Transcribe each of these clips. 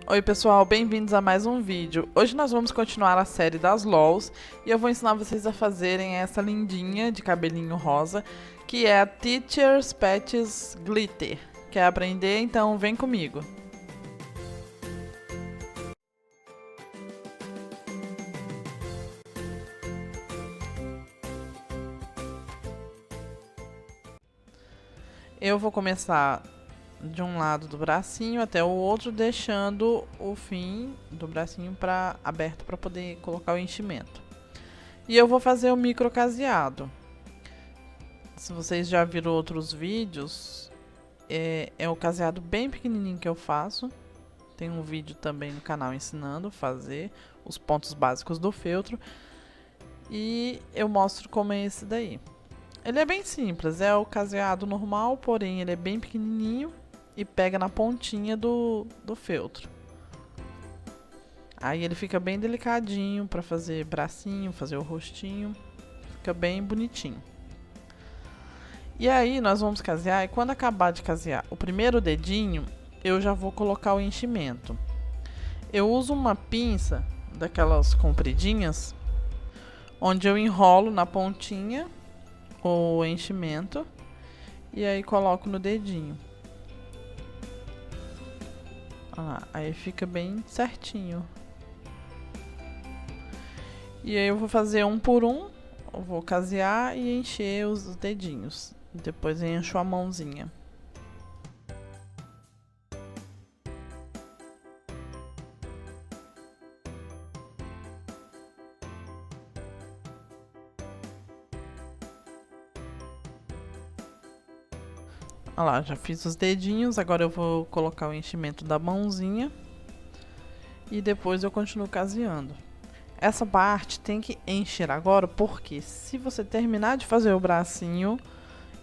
Oi pessoal, bem-vindos a mais um vídeo. Hoje nós vamos continuar a série das LOLs e eu vou ensinar vocês a fazerem essa lindinha de cabelinho rosa, que é a Teacher's Pets Glitter. Quer aprender? Então vem comigo. Eu vou começar de um lado do bracinho até o outro, deixando o fim do bracinho aberto para poder colocar o enchimento. E eu vou fazer o micro caseado. Se vocês já viram outros vídeos, é o caseado bem pequenininho que eu faço. Tem um vídeo também no canal ensinando a fazer os pontos básicos do feltro. E eu mostro como é esse daí. Ele é bem simples, é o caseado normal, porém ele é bem pequenininho e pega na pontinha do feltro. Aí ele fica bem delicadinho para fazer bracinho, fazer o rostinho. Fica bem bonitinho. E aí nós vamos casear, e quando acabar de casear o primeiro dedinho, eu já vou colocar o enchimento. Eu uso uma pinça daquelas compridinhas, onde eu enrolo na pontinha o enchimento e aí coloco no dedinho. Aí fica bem certinho. E aí eu vou fazer um por um, eu vou casear e encher os dedinhos. Depois encho a mãozinha. Olha lá, já fiz os dedinhos, agora eu vou colocar o enchimento da mãozinha e depois eu continuo caseando. Essa parte tem que encher agora, porque se você terminar de fazer o bracinho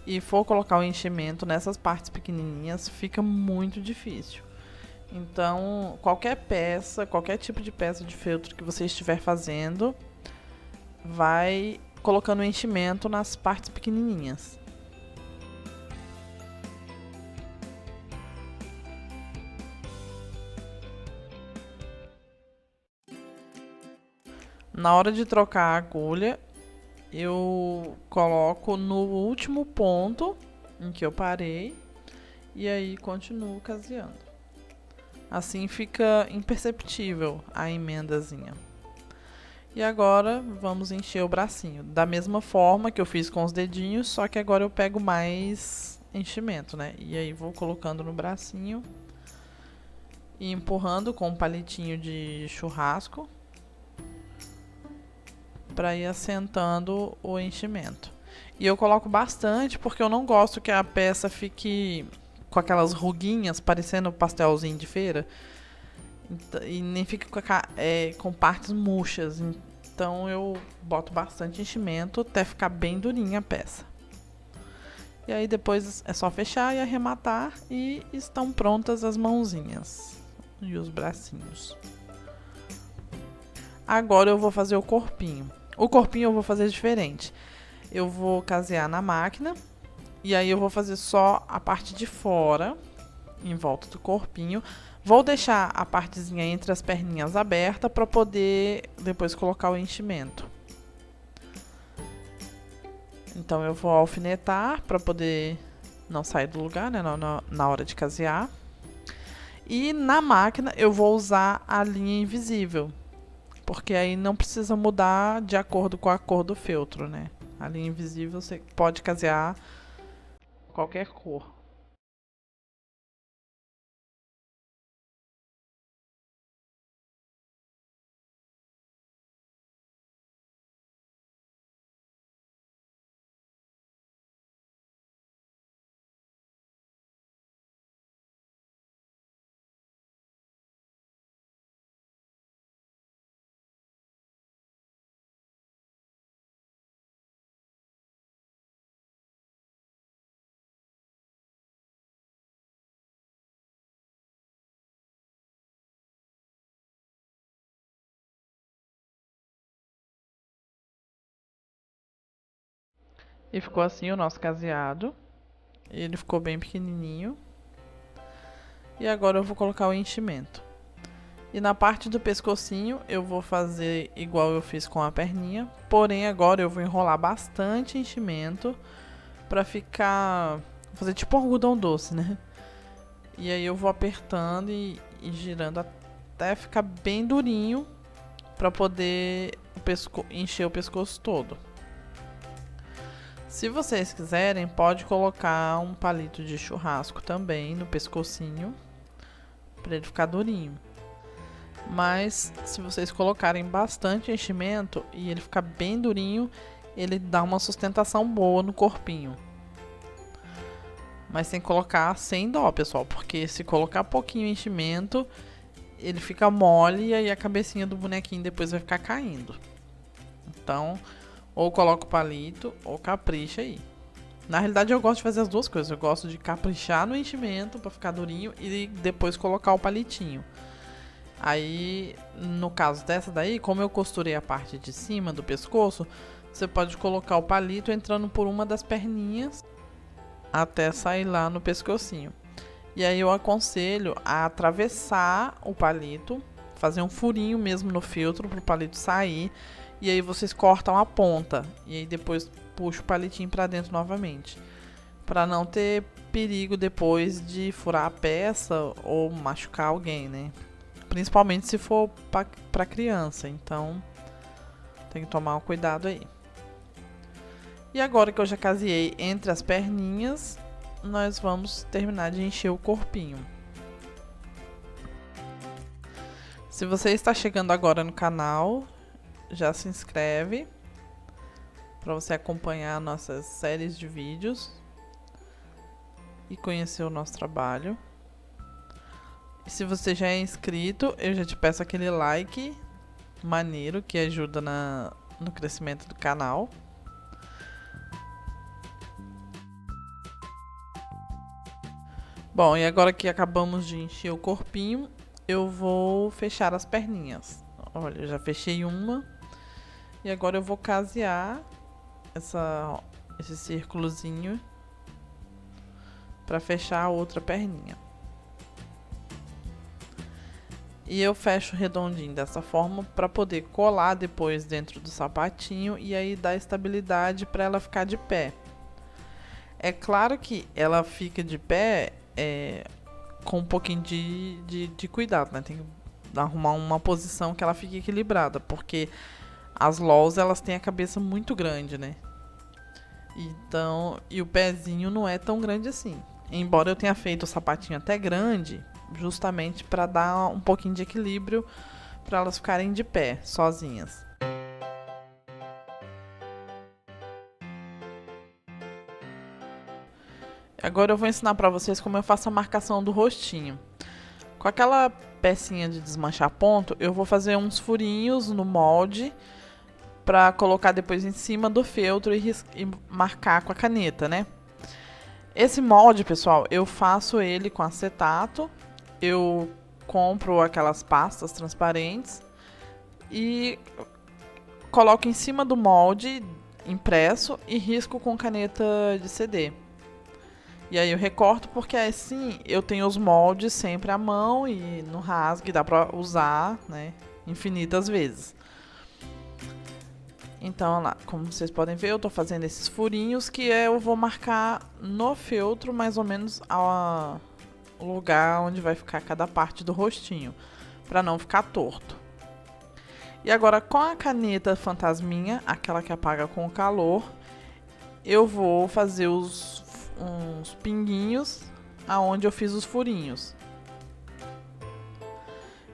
e for colocar o enchimento nessas partes pequenininhas, fica muito difícil. Então, qualquer peça, qualquer tipo de peça de feltro que você estiver fazendo, vai colocando o enchimento nas partes pequenininhas. Na hora de trocar a agulha, eu coloco no último ponto em que eu parei e aí continuo caseando. Assim fica imperceptível a emendazinha. E agora vamos encher o bracinho. Da mesma forma que eu fiz com os dedinhos, só que agora eu pego mais enchimento, né? E aí vou colocando no bracinho e empurrando com um palitinho de churrasco para ir assentando o enchimento. E eu coloco bastante porque eu não gosto que a peça fique com aquelas ruguinhas parecendo pastelzinho de feira. E nem fique com partes murchas. Então eu boto bastante enchimento até ficar bem durinha a peça. E aí depois é só fechar e arrematar e estão prontas as mãozinhas e os bracinhos. Agora eu vou fazer o corpinho. O corpinho eu vou fazer diferente. Eu vou casear na máquina e aí eu vou fazer só a parte de fora, em volta do corpinho. Vou deixar a partezinha entre as perninhas aberta para poder depois colocar o enchimento. Então eu vou alfinetar para poder não sair do lugar, né, na hora de casear. E na máquina eu vou usar a linha invisível, porque aí não precisa mudar de acordo com a cor do feltro, né? A linha invisível você pode casear qualquer cor. E ficou assim o nosso caseado. Ele ficou bem pequenininho. E agora eu vou colocar o enchimento. E na parte do pescocinho eu vou fazer igual eu fiz com a perninha, porém agora eu vou enrolar bastante enchimento pra ficar, fazer tipo um algodão doce, né? E aí eu vou apertando e girando até ficar bem durinho pra poder encher o pescoço todo. Se vocês quiserem, pode colocar um palito de churrasco também no pescocinho pra ele ficar durinho. Mas se vocês colocarem bastante enchimento e ele ficar bem durinho, ele dá uma sustentação boa no corpinho. Mas tem que colocar sem dó, pessoal, porque se colocar pouquinho enchimento, ele fica mole e aí a cabecinha do bonequinho depois vai ficar caindo. Então, ou coloca o palito ou capricha aí. Na realidade eu gosto de fazer as duas coisas. Eu gosto de caprichar no enchimento para ficar durinho e depois colocar o palitinho. Aí, no caso dessa daí, como eu costurei a parte de cima do pescoço, você pode colocar o palito entrando por uma das perninhas até sair lá no pescocinho. E aí eu aconselho a atravessar o palito, fazer um furinho mesmo no feltro para o palito sair. E aí vocês cortam a ponta e aí depois puxa o palitinho para dentro novamente, para não ter perigo depois de furar a peça ou machucar alguém, né? Principalmente se for para criança, então tem que tomar um cuidado aí. E agora que eu já caseei entre as perninhas, nós vamos terminar de encher o corpinho. Se você está chegando agora no canal, já se inscreve para você acompanhar nossas séries de vídeos e conhecer o nosso trabalho. E se você já é inscrito, eu já te peço aquele like maneiro que ajuda no crescimento do canal. Bom, e agora que acabamos de encher o corpinho, eu vou fechar as perninhas. Olha, eu já fechei uma. E agora eu vou casear esse círculozinho para fechar a outra perninha. E eu fecho redondinho dessa forma para poder colar depois dentro do sapatinho e aí dar estabilidade para ela ficar de pé. É claro que ela fica de pé com um pouquinho de cuidado, né? Tem que arrumar uma posição que ela fique equilibrada, porque as LOLs elas têm a cabeça muito grande, né? Então, e o pezinho não é tão grande assim. Embora eu tenha feito o sapatinho até grande, justamente para dar um pouquinho de equilíbrio para elas ficarem de pé, sozinhas. Agora eu vou ensinar para vocês como eu faço a marcação do rostinho. Com aquela pecinha de desmanchar ponto, eu vou fazer uns furinhos no molde para colocar depois em cima do feltro e marcar com a caneta, né? Esse molde, pessoal, eu faço ele com acetato. Eu compro aquelas pastas transparentes e coloco em cima do molde impresso e risco com caneta de CD. E aí eu recorto porque assim eu tenho os moldes sempre à mão e não rasgue, dá pra usar, né, infinitas vezes. Então, lá, como vocês podem ver, eu tô fazendo esses furinhos que eu vou marcar no feltro mais ou menos o lugar onde vai ficar cada parte do rostinho, pra não ficar torto. E agora com a caneta fantasminha, aquela que apaga com o calor, eu vou fazer uns pinguinhos aonde eu fiz os furinhos.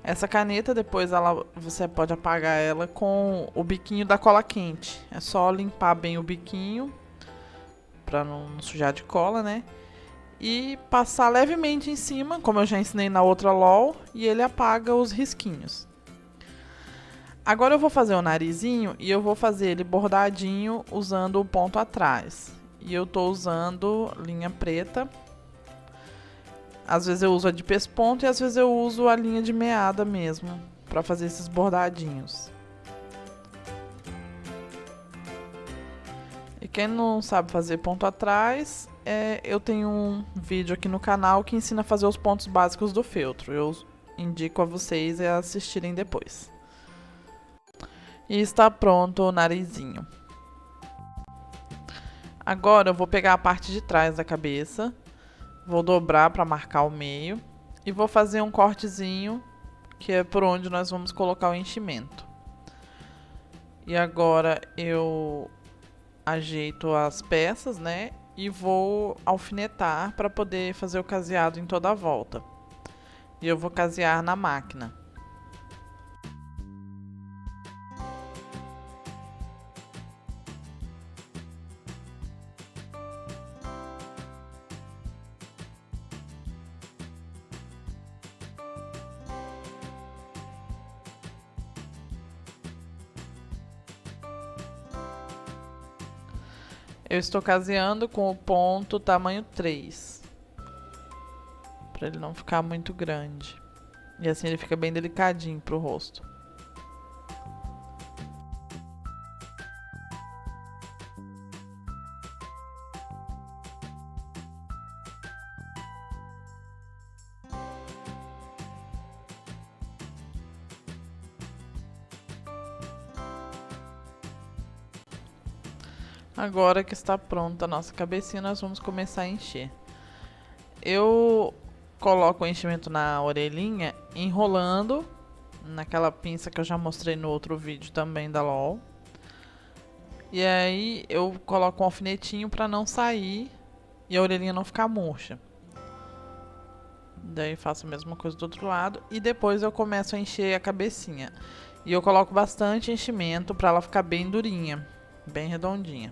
Essa caneta depois você pode apagar ela com o biquinho da cola quente. É só limpar bem o biquinho para não sujar de cola, né? E passar levemente em cima, como eu já ensinei na outra LOL, e ele apaga os risquinhos. Agora eu vou fazer o narizinho e eu vou fazer ele bordadinho usando o ponto atrás. E eu tô usando linha preta. Às vezes eu uso a de pesponto e às vezes eu uso a linha de meada mesmo, para fazer esses bordadinhos. E quem não sabe fazer ponto atrás, eu tenho um vídeo aqui no canal que ensina a fazer os pontos básicos do feltro. Eu indico a vocês a assistirem depois. E está pronto o narizinho. Agora eu vou pegar a parte de trás da cabeça, vou dobrar para marcar o meio e vou fazer um cortezinho, que é por onde nós vamos colocar o enchimento. E agora eu ajeito as peças, né? E vou alfinetar para poder fazer o caseado em toda a volta. E eu vou casear na máquina. Eu estou caseando com o ponto tamanho 3. Para ele não ficar muito grande. E assim ele fica bem delicadinho pro rosto. Agora que está pronta a nossa cabecinha, nós vamos começar a encher. Eu coloco o enchimento na orelhinha enrolando naquela pinça que eu já mostrei no outro vídeo também da LOL. E aí eu coloco um alfinetinho para não sair e a orelhinha não ficar murcha. Daí faço a mesma coisa do outro lado e depois eu começo a encher a cabecinha. E eu coloco bastante enchimento para ela ficar bem durinha, bem redondinha.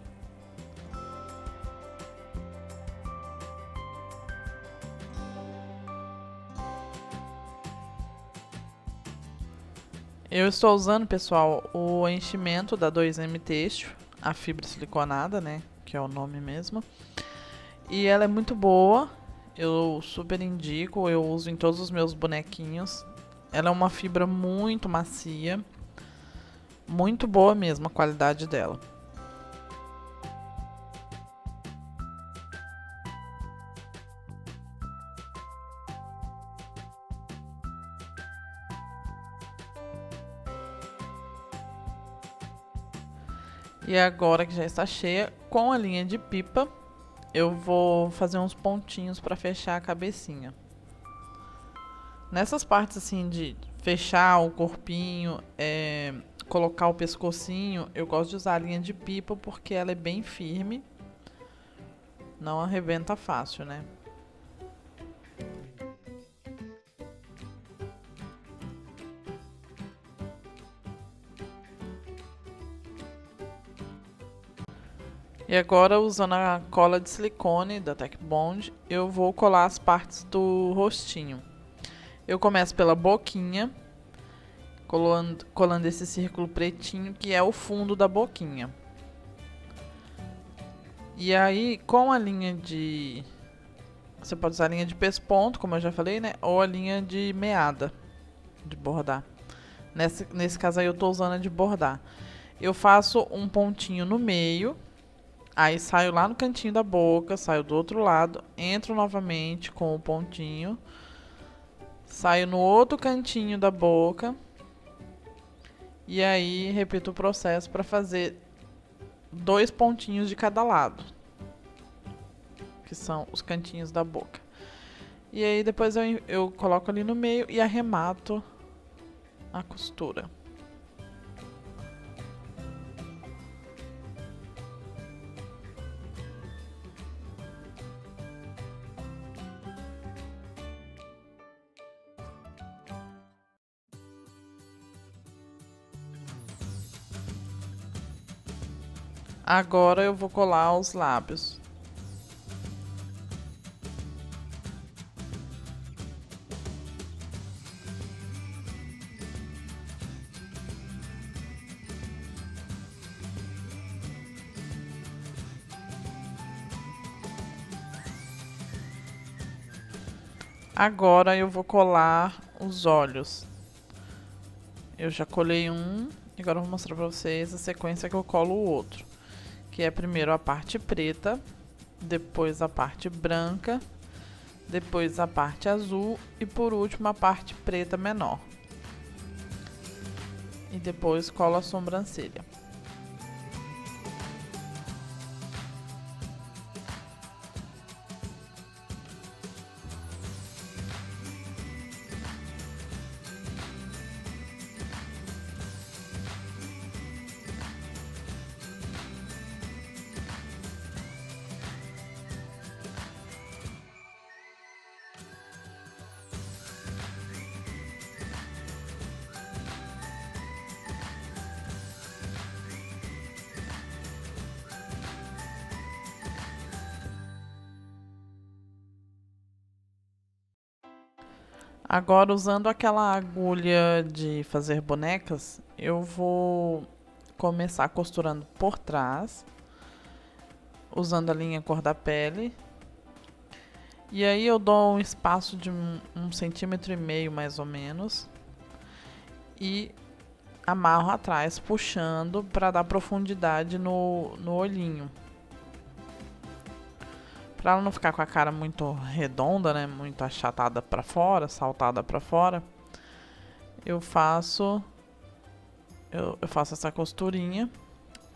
Eu estou usando, pessoal, o enchimento da 2M Têxtil, a fibra siliconada, né, que é o nome mesmo. E ela é muito boa, eu super indico, eu uso em todos os meus bonequinhos. Ela é uma fibra muito macia, muito boa mesmo a qualidade dela. E agora que já está cheia, com a linha de pipa, eu vou fazer uns pontinhos para fechar a cabecinha. Nessas partes assim de fechar o corpinho, colocar o pescocinho, eu gosto de usar a linha de pipa porque ela é bem firme, não arrebenta fácil, né? E agora, usando a cola de silicone da Tech Bond, eu vou colar as partes do rostinho. Eu começo pela boquinha, colando esse círculo pretinho, que é o fundo da boquinha. E aí, com a linha de... Você pode usar a linha de pesponto, como eu já falei, né? Ou a linha de meada, de bordar. Nesse caso aí, eu tô usando a de bordar. Eu faço um pontinho no meio... Aí saio lá no cantinho da boca, saio do outro lado, entro novamente com o pontinho, saio no outro cantinho da boca e aí repito o processo para fazer 2 pontinhos de cada lado, que são os cantinhos da boca. E aí depois eu coloco ali no meio e arremato a costura. Agora eu vou colar os lábios. Agora eu vou colar os olhos. Eu já colei um, e agora eu vou mostrar pra vocês a sequência que eu colo o outro. Que é primeiro a parte preta, depois a parte branca, depois a parte azul e por último a parte preta menor. E depois colo a sobrancelha. Agora, usando aquela agulha de fazer bonecas, eu vou começar costurando por trás, usando a linha cor da pele. E aí eu dou um espaço de 1,5 cm mais ou menos. E amarro atrás, puxando para dar profundidade no olhinho. Pra ela não ficar com a cara muito redonda, né? Muito achatada pra fora, saltada pra fora. Eu faço essa costurinha.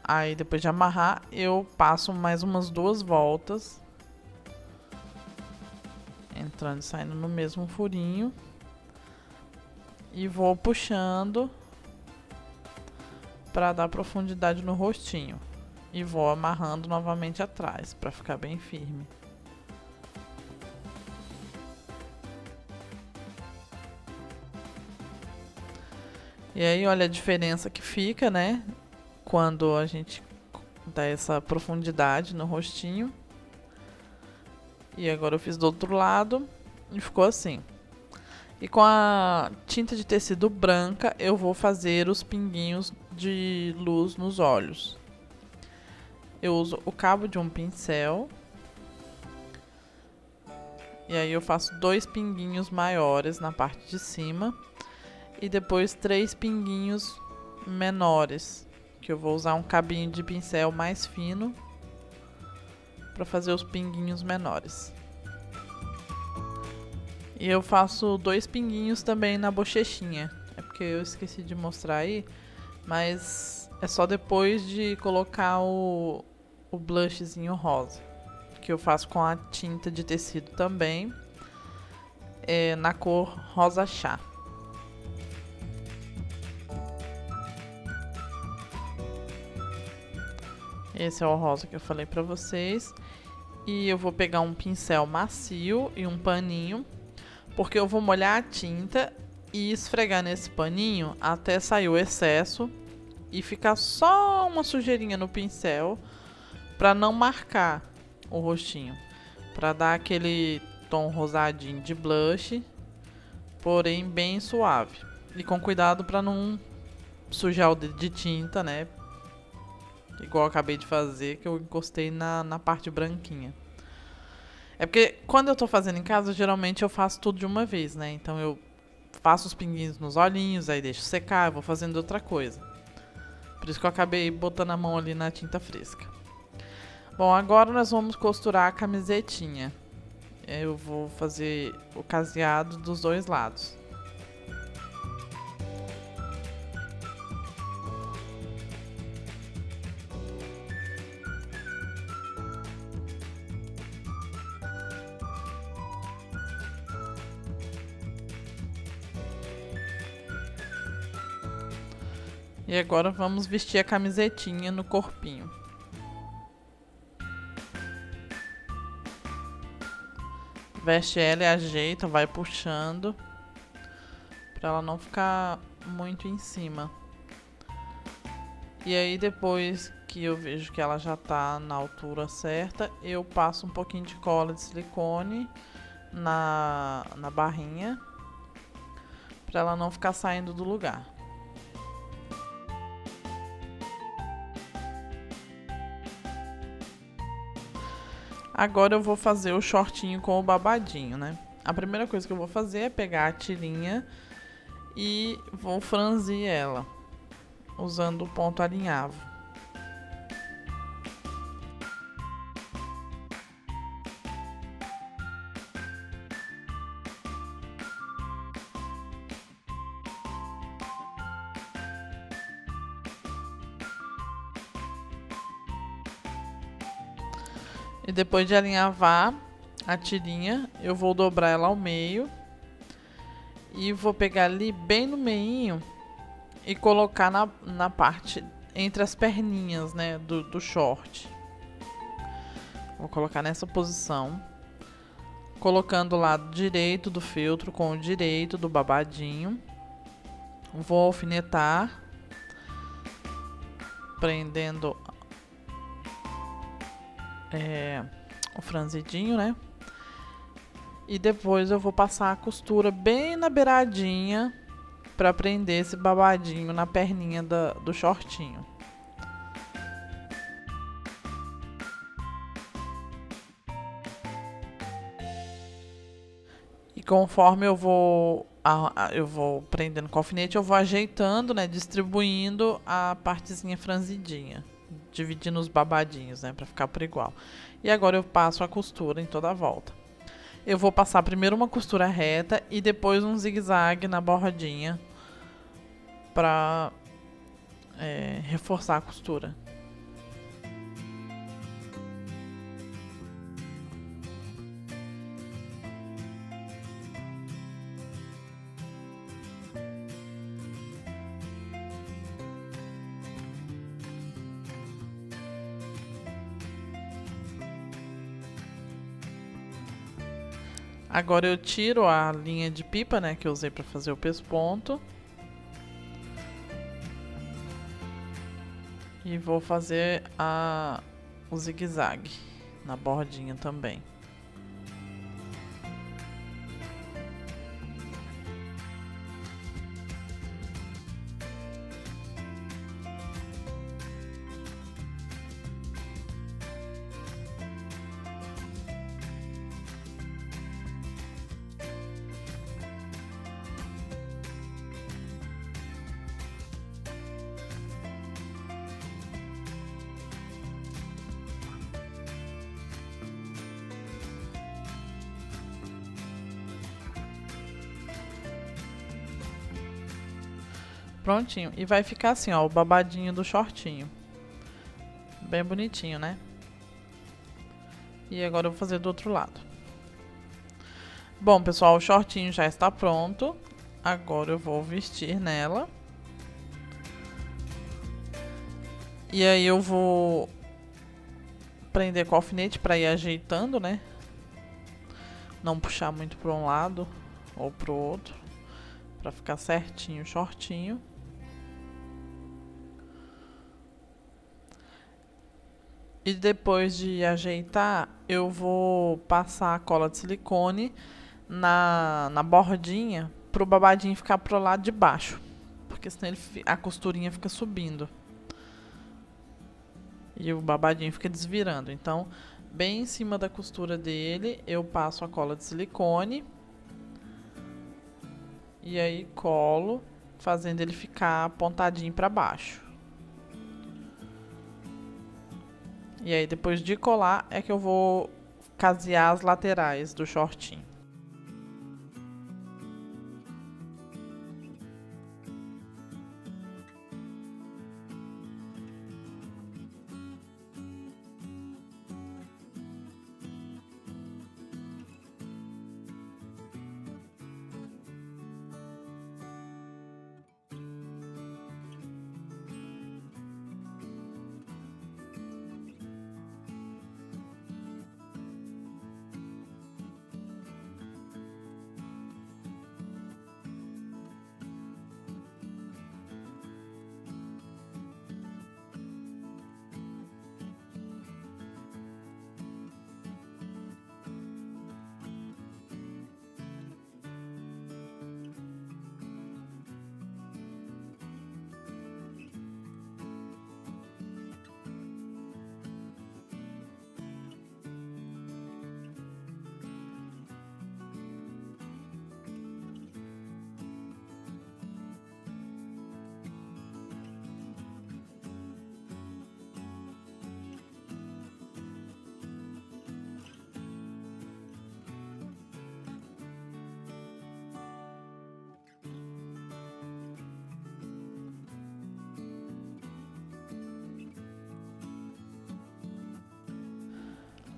Aí depois de amarrar, eu passo mais umas 2 voltas. Entrando e saindo no mesmo furinho. E vou puxando pra dar profundidade no rostinho. E vou amarrando novamente atrás, pra ficar bem firme. E aí, olha a diferença que fica, né? Quando a gente dá essa profundidade no rostinho. E agora eu fiz do outro lado e ficou assim. E com a tinta de tecido branca, eu vou fazer os pinguinhos de luz nos olhos. Eu uso o cabo de um pincel. E aí eu faço 2 pinguinhos maiores na parte de cima. E depois 3 pinguinhos menores. Que eu vou usar um cabinho de pincel mais fino para fazer os pinguinhos menores. E eu faço 2 pinguinhos também na bochechinha. É porque eu esqueci de mostrar aí. Mas é só depois de colocar o blushzinho rosa, que eu faço com a tinta de tecido também, na cor rosa chá. Esse é o rosa que eu falei pra vocês. E eu vou pegar um pincel macio e um paninho, porque eu vou molhar a tinta e esfregar nesse paninho até sair o excesso e ficar só uma sujeirinha no pincel, pra não marcar o rostinho, pra dar aquele tom rosadinho de blush, porém bem suave. E com cuidado pra não sujar o dedo de tinta, né? Igual eu acabei de fazer, que eu encostei na parte branquinha. É porque quando eu tô fazendo em casa, geralmente eu faço tudo de uma vez, né? Então eu faço os pinguinhos nos olhinhos, aí deixo secar, eu vou fazendo outra coisa. Por isso que eu acabei botando a mão ali na tinta fresca. Bom, agora nós vamos costurar a camisetinha. Eu vou fazer o caseado dos 2 lados. E agora vamos vestir a camisetinha no corpinho. Veste ela e ajeita, vai puxando, pra ela não ficar muito em cima. E aí depois que eu vejo que ela já tá na altura certa, eu passo um pouquinho de cola de silicone na barrinha, pra ela não ficar saindo do lugar. Agora eu vou fazer o shortinho com o babadinho, né? A primeira coisa que eu vou fazer é pegar a tirinha e vou franzir ela, usando o ponto alinhavo. E depois de alinhavar a tirinha, eu vou dobrar ela ao meio. E vou pegar ali bem no meinho e colocar na parte entre as perninhas, né, do short. Vou colocar nessa posição, colocando o lado direito do feltro com o direito do babadinho. Vou alfinetar, prendendo o franzidinho, né? E depois eu vou passar a costura bem na beiradinha para prender esse babadinho na perninha do shortinho. E conforme eu vou prendendo com o alfinete, eu vou ajeitando, né, distribuindo a partezinha franzidinha, dividindo os babadinhos, né, para ficar por igual. E agora eu passo a costura em toda a volta. Eu vou passar primeiro uma costura reta e depois um zigue-zague na bordinha para reforçar a costura. Agora eu tiro a linha de pipa, né, que eu usei para fazer o pesponto. E vou fazer o zigue-zague na bordinha também. Prontinho. E vai ficar assim, ó, o babadinho do shortinho. Bem bonitinho, né? E agora eu vou fazer do outro lado. Bom, pessoal, o shortinho já está pronto. Agora eu vou vestir nela. E aí eu vou prender com o alfinete para ir ajeitando, né? Não puxar muito para um lado ou para o outro, para ficar certinho o shortinho. E depois de ajeitar, eu vou passar a cola de silicone na bordinha pro babadinho ficar pro lado de baixo, porque senão a costurinha fica subindo e o babadinho fica desvirando. Então, bem em cima da costura dele, eu passo a cola de silicone e aí colo, fazendo ele ficar apontadinho para baixo. E aí, depois de colar, é que eu vou casear as laterais do shortinho.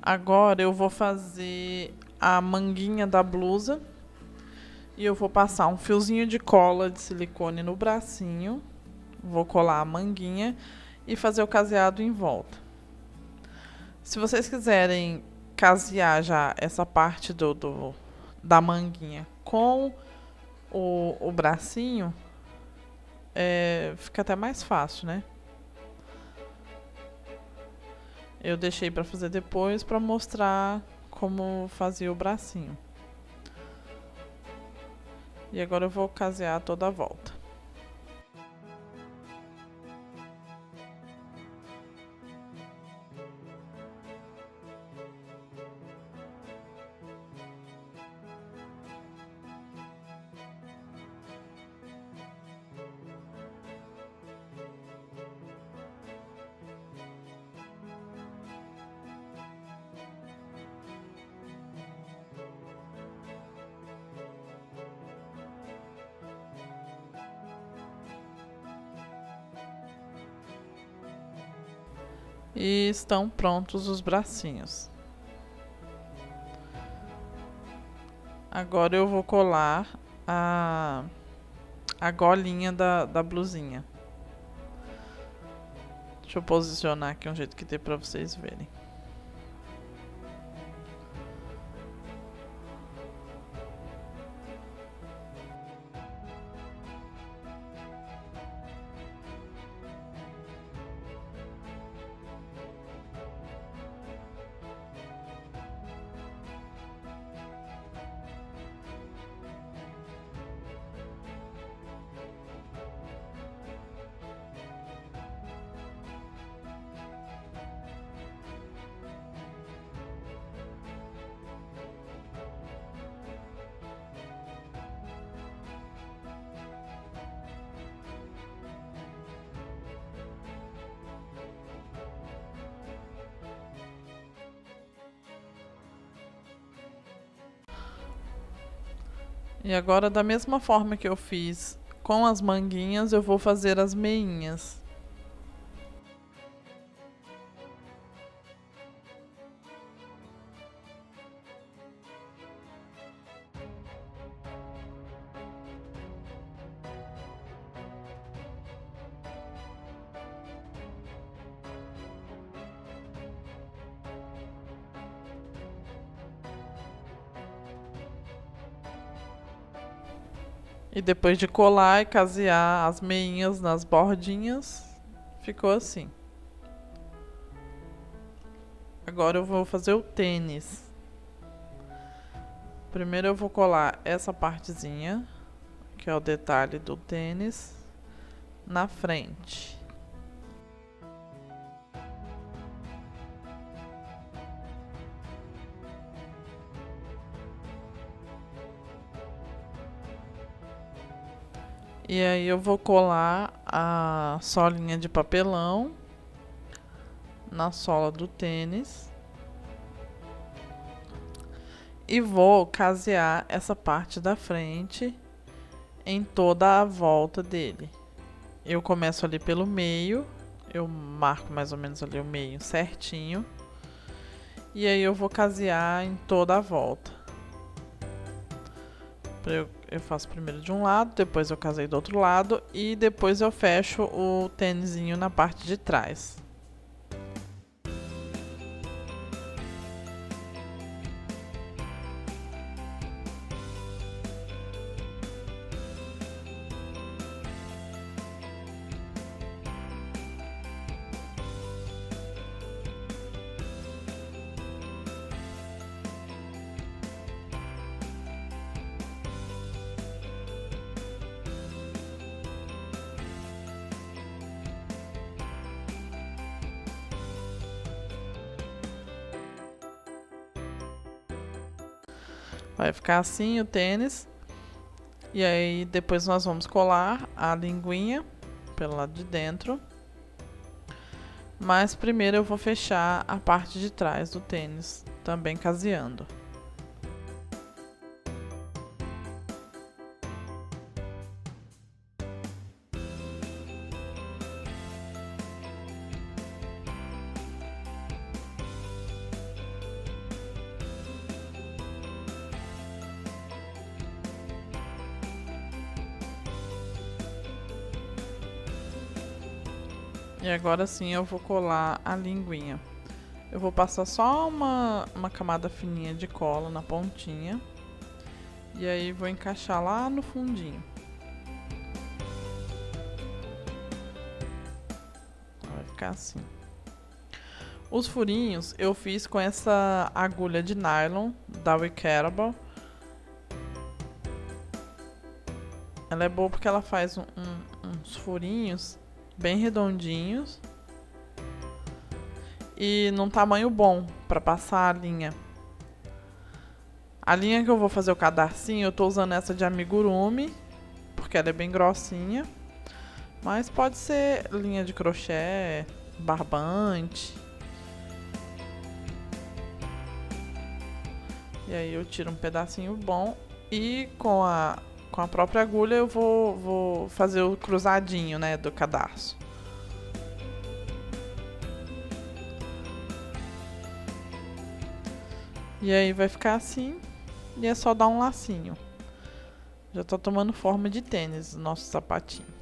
Agora eu vou fazer a manguinha da blusa. E eu vou passar um fiozinho de cola de silicone no bracinho. Vou colar a manguinha e fazer o caseado em volta. Se vocês quiserem casear já essa parte da manguinha com o bracinho, fica até mais fácil, né? Eu deixei para fazer depois para mostrar como fazia o bracinho. E agora eu vou casear toda a volta. E estão prontos os bracinhos. Agora eu vou colar a golinha da blusinha. Deixa eu posicionar aqui um jeito que dê pra vocês verem. E agora, da mesma forma que eu fiz com as manguinhas, eu vou fazer as meinhas. E depois de colar e casear as meinhas nas bordinhas, ficou assim. Agora eu vou fazer o tênis. Primeiro eu vou colar essa partezinha, que é o detalhe do tênis, na frente. E aí eu vou colar a solinha de papelão na sola do tênis. E vou casear essa parte da frente em toda a volta dele. Eu começo ali pelo meio, eu marco mais ou menos ali o meio certinho. E aí eu vou casear em toda a volta. Eu faço primeiro de um lado, depois eu casei do outro lado e depois eu fecho o tênisinho na parte de trás. Vai ficar assim o tênis. E aí depois nós vamos colar a linguinha pelo lado de dentro. Mas primeiro eu vou fechar a parte de trás do tênis, também caseando. E agora sim eu vou colar a linguinha. Eu vou passar só uma camada fininha de cola na pontinha. E aí vou encaixar lá no fundinho. Vai ficar assim. Os furinhos eu fiz com essa agulha de nylon da Wickable. Ela é boa porque ela faz uns furinhos bem redondinhos e num tamanho bom para passar a linha. A linha que eu vou fazer o cadarcinho, eu tô usando essa de amigurumi, porque ela é bem grossinha. Mas pode ser linha de crochê, barbante. E aí eu tiro um pedacinho bom e com a própria agulha eu vou fazer o cruzadinho, né, do cadarço. E aí vai ficar assim e é só dar um lacinho. Já tá tomando forma de tênis o nosso sapatinho.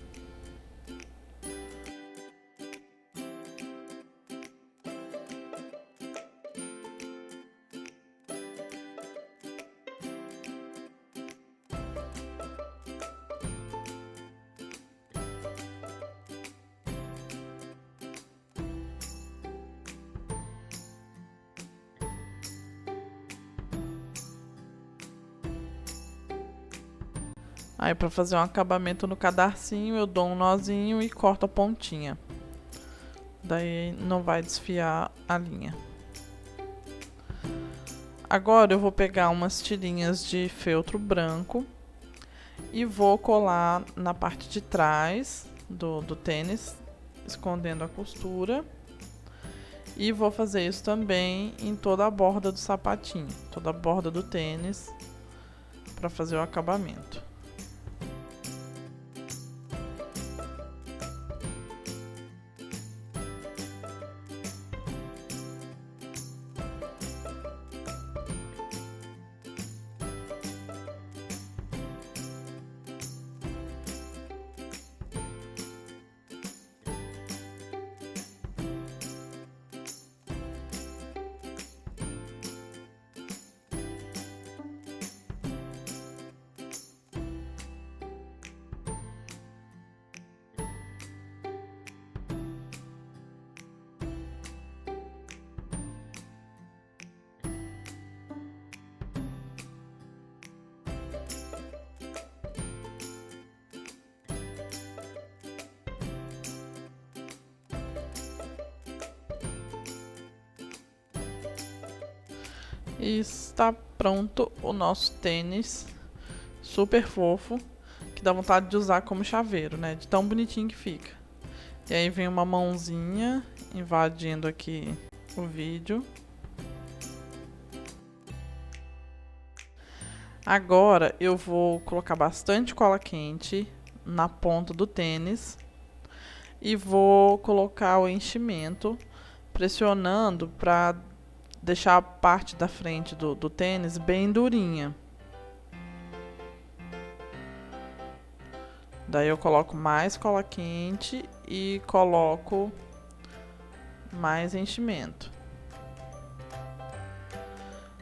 Aí pra fazer um acabamento no cadarcinho, eu dou um nozinho e corto a pontinha. Daí não vai desfiar a linha. Agora eu vou pegar umas tirinhas de feltro branco e vou colar na parte de trás do tênis, escondendo a costura. E vou fazer isso também em toda a borda do sapatinho, toda a borda do tênis, para fazer o acabamento. E está pronto o nosso tênis, super fofo, que dá vontade de usar como chaveiro, né? De tão bonitinho que fica. E aí vem uma mãozinha invadindo aqui o vídeo. Agora eu vou colocar bastante cola quente na ponta do tênis e vou colocar o enchimento pressionando para deixar a parte da frente do tênis bem durinha. Daí eu coloco mais cola quente e coloco mais enchimento.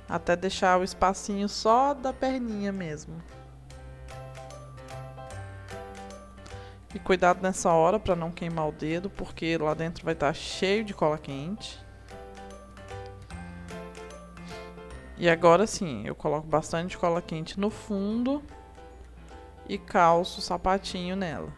Até deixar o espacinho só da perninha mesmo. E cuidado nessa hora para não queimar o dedo, porque lá dentro vai estar cheio de cola quente. E agora sim, eu coloco bastante cola quente no fundo e calço o sapatinho nela.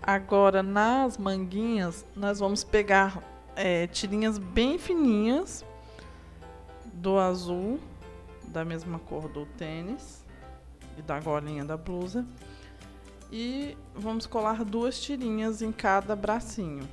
Agora nas manguinhas nós vamos pegar tirinhas bem fininhas do azul, da mesma cor do tênis e da golinha da blusa. e vamos colar 2 tirinhas em cada bracinho.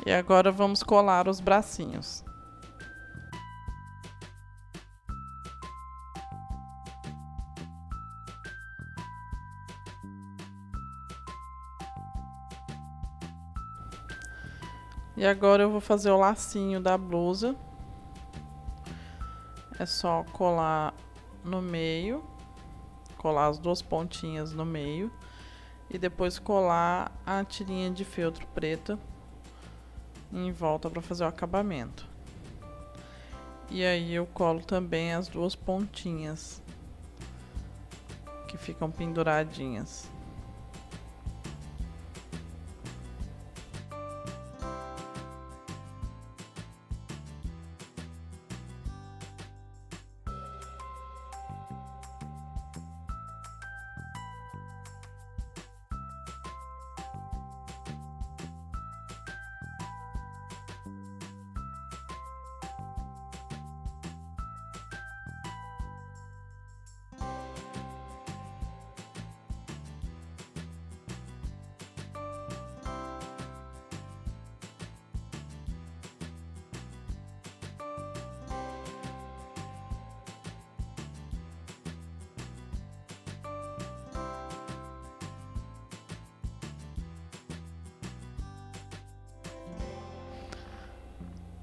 E agora vamos colar os bracinhos. E agora eu vou fazer o lacinho da blusa. É só colar no meio, colar as 2 pontinhas no meio e depois colar a tirinha de feltro preta em volta para fazer o acabamento. E aí eu colo também as 2 pontinhas que ficam penduradinhas.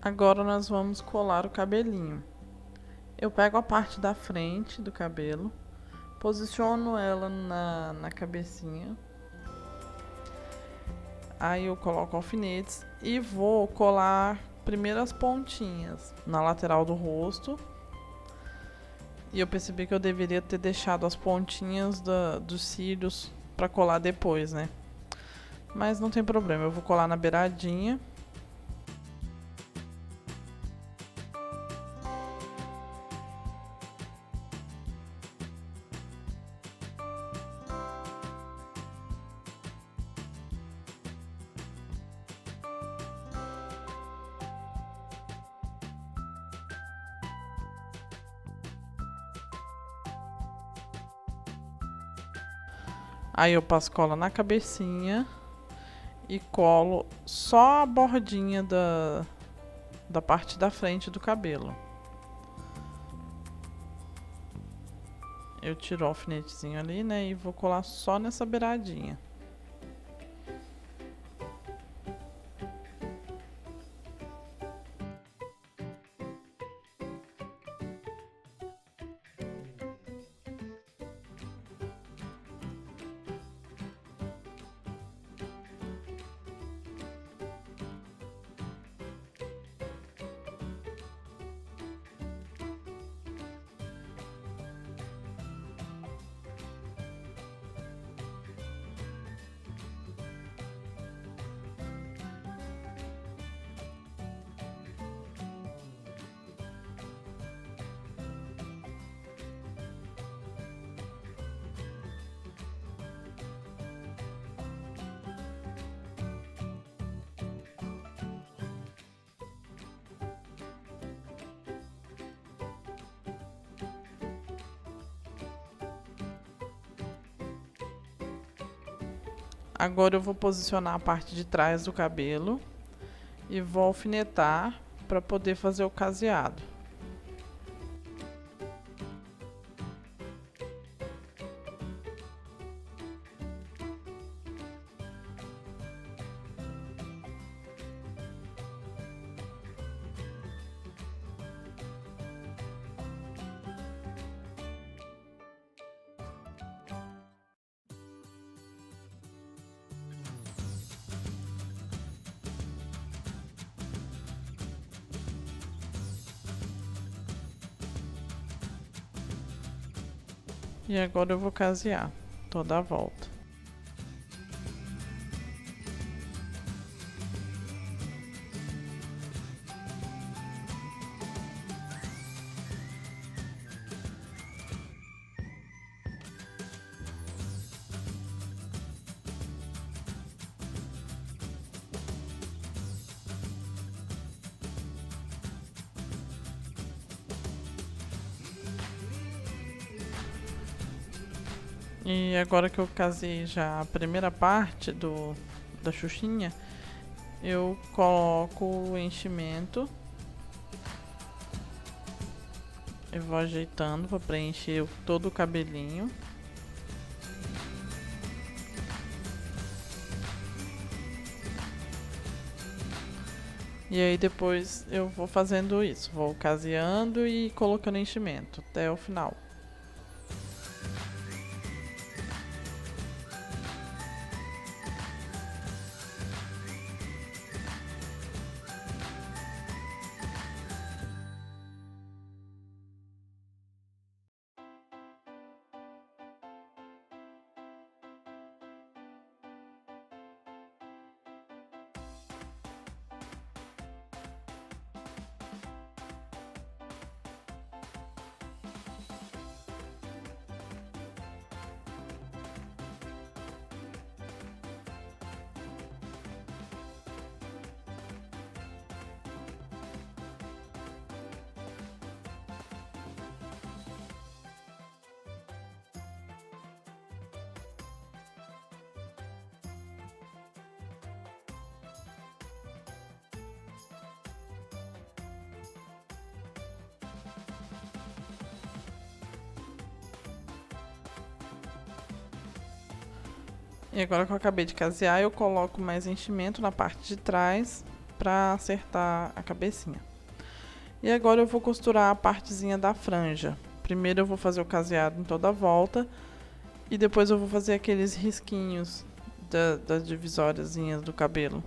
Agora nós vamos colar o cabelinho. Eu pego a parte da frente do cabelo, posiciono ela na cabecinha. Aí eu coloco alfinetes e vou colar primeiro as pontinhas na lateral do rosto. E eu percebi que eu deveria ter deixado as pontinhas dos cílios para colar depois, né? Mas não tem problema, eu vou colar na beiradinha. Aí eu passo cola na cabecinha e colo só a bordinha da parte da frente do cabelo. Eu tiro o alfinetezinho ali, né, e vou colar só nessa beiradinha. Agora eu vou posicionar a parte de trás do cabelo e vou alfinetar para poder fazer o caseado. E agora eu vou casear toda a volta. E agora que eu casei já a primeira parte da xuxinha, eu coloco o enchimento. Eu vou ajeitando para preencher todo o cabelinho. E aí depois eu vou fazendo isso, vou caseando e colocando enchimento até o final. E agora que eu acabei de casear, eu coloco mais enchimento na parte de trás para acertar a cabecinha. E agora eu vou costurar a partezinha da franja. Primeiro eu vou fazer o caseado em toda a volta e depois eu vou fazer aqueles risquinhos das divisóriazinhas do cabelo.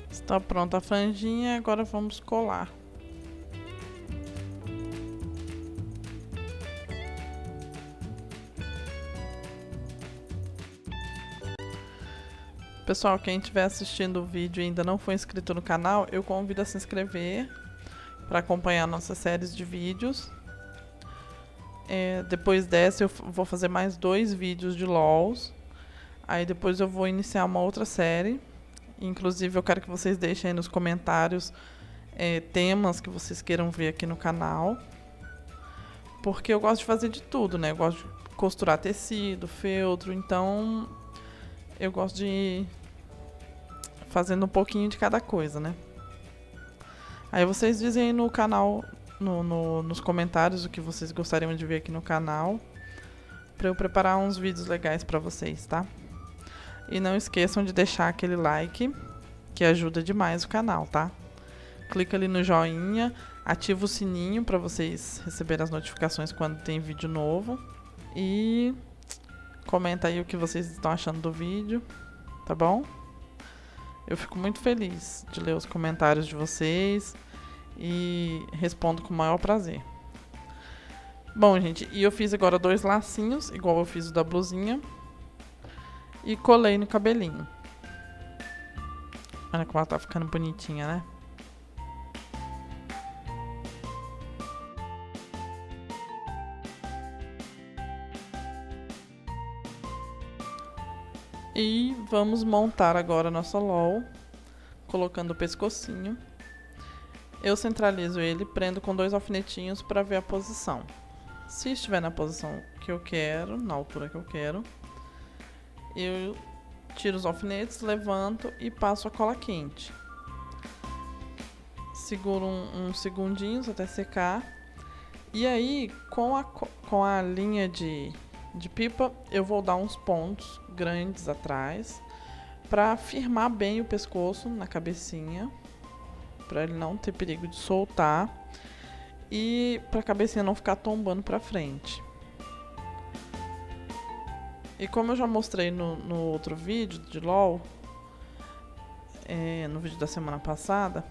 Está pronta a franjinha, agora vamos colar. Pessoal, quem estiver assistindo o vídeo e ainda não foi inscrito no canal, eu convido a se inscrever para acompanhar nossas séries de vídeos. Depois dessa eu vou fazer mais 2 vídeos de LOLs. Aí depois eu vou iniciar uma outra série. Inclusive eu quero que vocês deixem aí nos comentários temas que vocês queiram ver aqui no canal. Porque eu gosto de fazer de tudo, né? Eu gosto de costurar tecido, feltro, então eu gosto de ir fazendo um pouquinho de cada coisa, né? Aí vocês dizem aí no canal, nos comentários o que vocês gostariam de ver aqui no canal, para eu preparar uns vídeos legais para vocês, tá? E não esqueçam de deixar aquele like, que ajuda demais o canal, tá? Clica ali no joinha, ativa o sininho para vocês receberem as notificações quando tem vídeo novo. E comenta aí o que vocês estão achando do vídeo, tá bom? Eu fico muito feliz de ler os comentários de vocês e respondo com o maior prazer. Bom, gente, e eu fiz agora 2 lacinhos, igual eu fiz o da blusinha. E colei no cabelinho. Olha como ela tá ficando bonitinha, né? E vamos montar agora a nossa LOL, colocando o pescocinho. Eu centralizo ele, prendo com 2 alfinetinhos para ver a posição. Se estiver na posição que eu quero, na altura que eu quero, eu tiro os alfinetes, levanto e passo a cola quente. Seguro uns segundinhos até secar. E aí, com a linha de pipa, eu vou dar uns pontos grandes atrás para firmar bem o pescoço na cabecinha, para ele não ter perigo de soltar e para a cabecinha não ficar tombando para frente. E como eu já mostrei no outro vídeo de LOL, no vídeo da semana passada,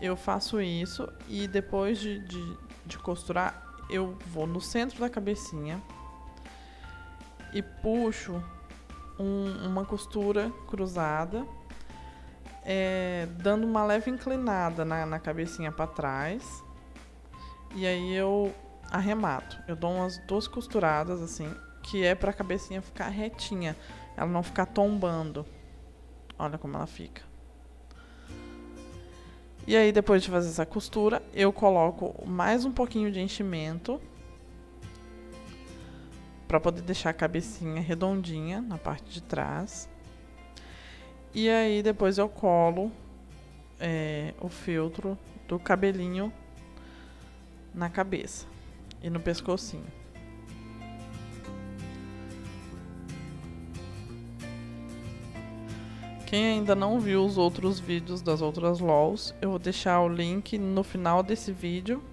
eu faço isso e depois de costurar, eu vou no centro da cabecinha e puxo uma costura cruzada, dando uma leve inclinada na cabecinha para trás. E aí eu arremato. Eu dou umas 2 costuradas assim, que é para a cabecinha ficar retinha, ela não ficar tombando. Olha como ela fica. E aí, depois de fazer essa costura, eu coloco mais um pouquinho de enchimento para poder deixar a cabecinha redondinha na parte de trás. E aí, depois eu colo o feltro do cabelinho na cabeça e no pescocinho. Quem ainda não viu os outros vídeos das outras LOLs, eu vou deixar o link no final desse vídeo.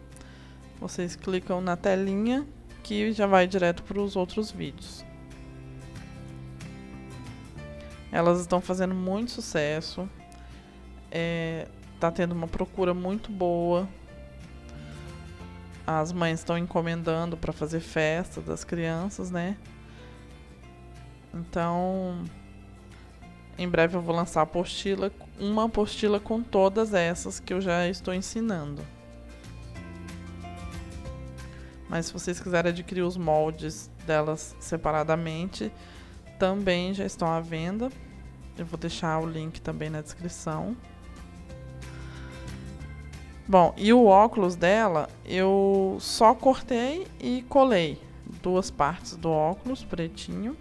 Vocês clicam na telinha que já vai direto para os outros vídeos. Elas estão fazendo muito sucesso. Tá tendo uma procura muito boa. As mães estão encomendando para fazer festa das crianças, né? Então, em breve eu vou lançar uma apostila com todas essas que eu já estou ensinando. Mas se vocês quiserem adquirir os moldes delas separadamente, também já estão à venda. Eu vou deixar o link também na descrição. Bom, e o óculos dela, eu só cortei e colei 2 partes do óculos pretinho.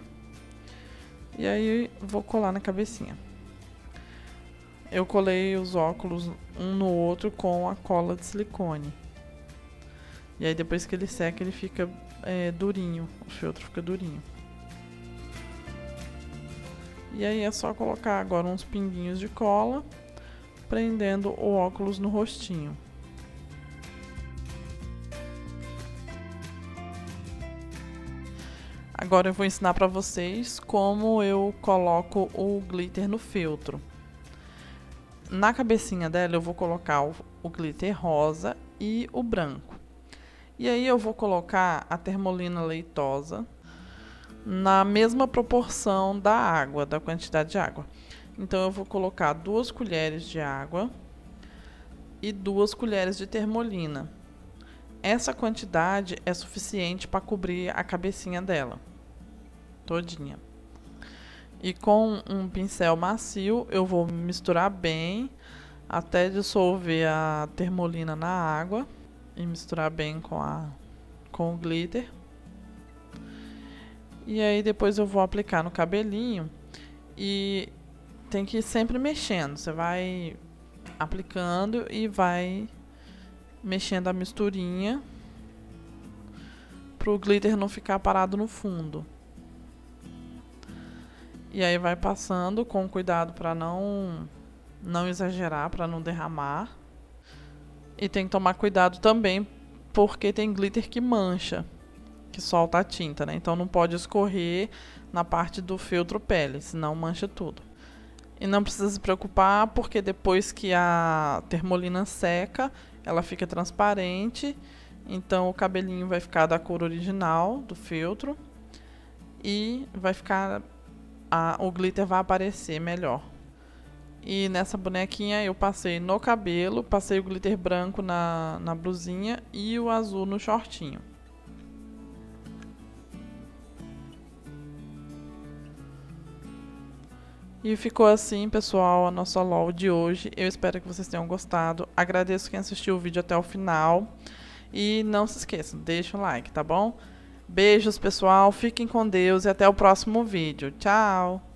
E aí vou colar na cabecinha. Eu colei os óculos um no outro com a cola de silicone. E aí depois que ele seca, ele fica durinho. O feltro fica durinho. E aí é só colocar agora uns pinguinhos de cola, prendendo o óculos no rostinho. Agora eu vou ensinar para vocês como eu coloco o glitter no feltro. Na cabecinha dela eu vou colocar o glitter rosa e o branco. E aí eu vou colocar a termolina leitosa na mesma proporção da água, da quantidade de água. Então eu vou colocar 2 colheres de água e 2 colheres de termolina. Essa quantidade é suficiente para cobrir a cabecinha dela todinha. E com um pincel macio eu vou misturar bem até dissolver a termolina na água e misturar bem com o glitter. E aí depois eu vou aplicar no cabelinho e tem que ir sempre mexendo. Você vai aplicando e vai mexendo a misturinha para o glitter não ficar parado no fundo. E aí vai passando com cuidado para não exagerar, para não derramar. E tem que tomar cuidado também porque tem glitter que mancha, que solta a tinta, né? Então não pode escorrer na parte do feltro pele, senão mancha tudo. E não precisa se preocupar porque depois que a termolina seca, ela fica transparente. Então o cabelinho vai ficar da cor original do feltro e vai ficar o glitter vai aparecer melhor. E nessa bonequinha eu passei no cabelo, passei o glitter branco na blusinha e o azul no shortinho. E ficou assim, pessoal, a nossa LOL de hoje. Eu espero que vocês tenham gostado. Agradeço quem assistiu o vídeo até o final. E não se esqueçam, deixa o like, tá bom? Beijos, pessoal. Fiquem com Deus e até o próximo vídeo. Tchau!